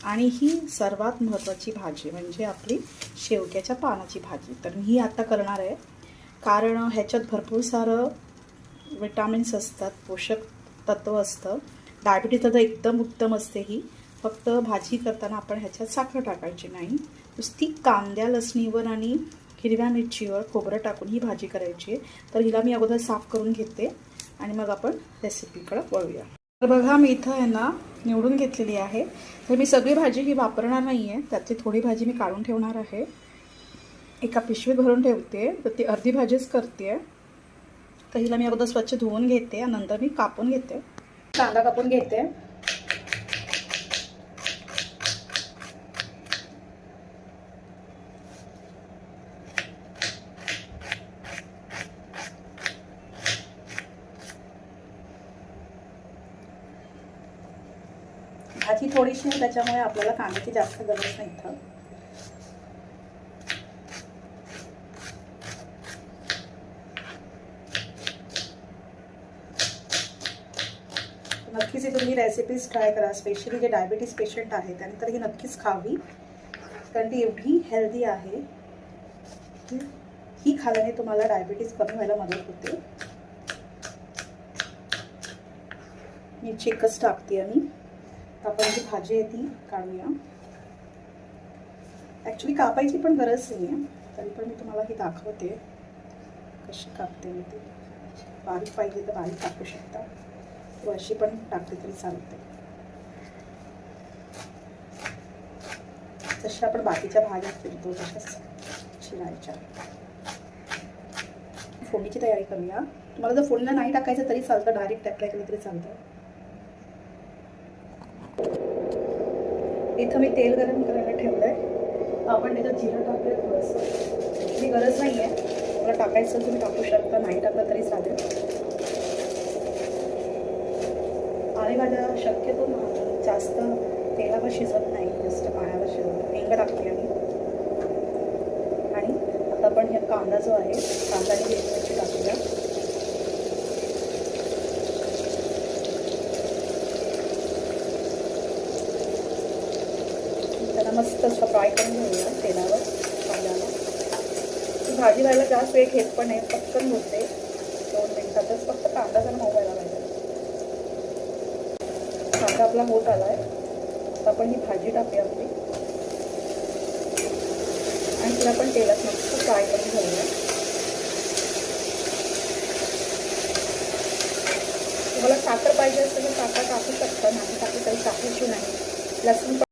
आणि ही सर्वात महत्त्वाची भाजी म्हणजे आपली शेवग्याच्या पानाची भाजी. तर मी ही आता करणार आहे, कारण ह्याच्यात भरपूर सारं विटामिन्स असतात, पोषक तत्व असतं. डायबिटीजला तर एकदम उत्तम असते ही. फक्त भाजी करताना आपण ह्याच्यात साखर टाकायची नाही, नुसती कांद्या लसणीवर आणि हिरव्या मिरचीवर खोबरं टाकून ही भाजी करायची आहे. तर हिला मी अगोदर साफ करून घेते आणि मग आपण रेसिपीकडे वळूया. तर बघा, मी इथं आहे ना निवडून घेतलेली आहे. तर मी सगळी भाजी ही वापरणार नाही आहे, त्यातली थोडी भाजी मी काढून ठेवणार आहे. एका पिशवीत भरून ठेवते, तर ती अर्धी भाजीच करते. तर हिला मी अगोदर स्वच्छ धुवून घेते आणि नंतर मी कापून घेते. कांदा कापून घेते. भाजी थोडीशी आहे, त्याच्यामुळे आपल्याला कांद्याची जास्त गरज नाही इथं. नक्कीच ही तुम्ही रेसिपीज ट्राय करा, स्पेशली जे डायबिटीज पेशंट आहे त्यांनी तर ही नक्कीच खावी, कारण ती एवढी हेल्दी आहे. ही खाल्याने तुम्हाला डायबिटीज कमी व्हायला मदत होते. मी चिकच टाकते आणि आपण जी भाजी आहे ती काढूया. ॲक्च्युली कापायची पण गरज नाही आहे, तरी पण मी तुम्हाला ही दाखवते कशी कापते मी ती. बारीक पाहिजे तर बारीक कापू शकता, किंवा अशी पण टाकली तरी चालते. जशी आपण बाकीच्या भाज्या चिरतो तशाच चिरायच्या. फोडणीची तयारी करूया. तुम्हाला जर फोडणीला नाही टाकायचं तरी चालतं, डायरेक्ट टाकल्या केलं तरी चालतं. इथं मी तेल गरम करायला ठेवलं आहे. आपण त्याच्यात जिरं टाकूया थोडंसं. ही गरज नाही आहे, मला टाकायचं तुम्ही टाकू शकता, नाही टाकलं तरी चालेल. पालेभाज्या शक्यतो जास्त तेलावर शिजत नाही, जास्त पाण्यावर शिजत. हिंग टाकते आम्ही. आणि आता आपण हे कांदा जो आहे, कांदा आणि मिरची टाकूया. त्याला मस्त असं फ्राय करून घेऊया तेलावर कांद्याला. भाजी व्हायला जास्त वेळ घेत पण आहे, पटकन होते. 2 मिनिटातच, फक्त कांदा जरा मऊ व्हायला पाहिजे. कांदा आपला होत आला आहे. आता आपण ही भाजी टाकूया आपली आणि तिला आपण तेलात मस्त फ्राय करून घेऊया. तुम्हाला साखर पाहिजे असेल तर साखर टाकू शकता, नाही टाकली तरी टाकायची नाही. लसूण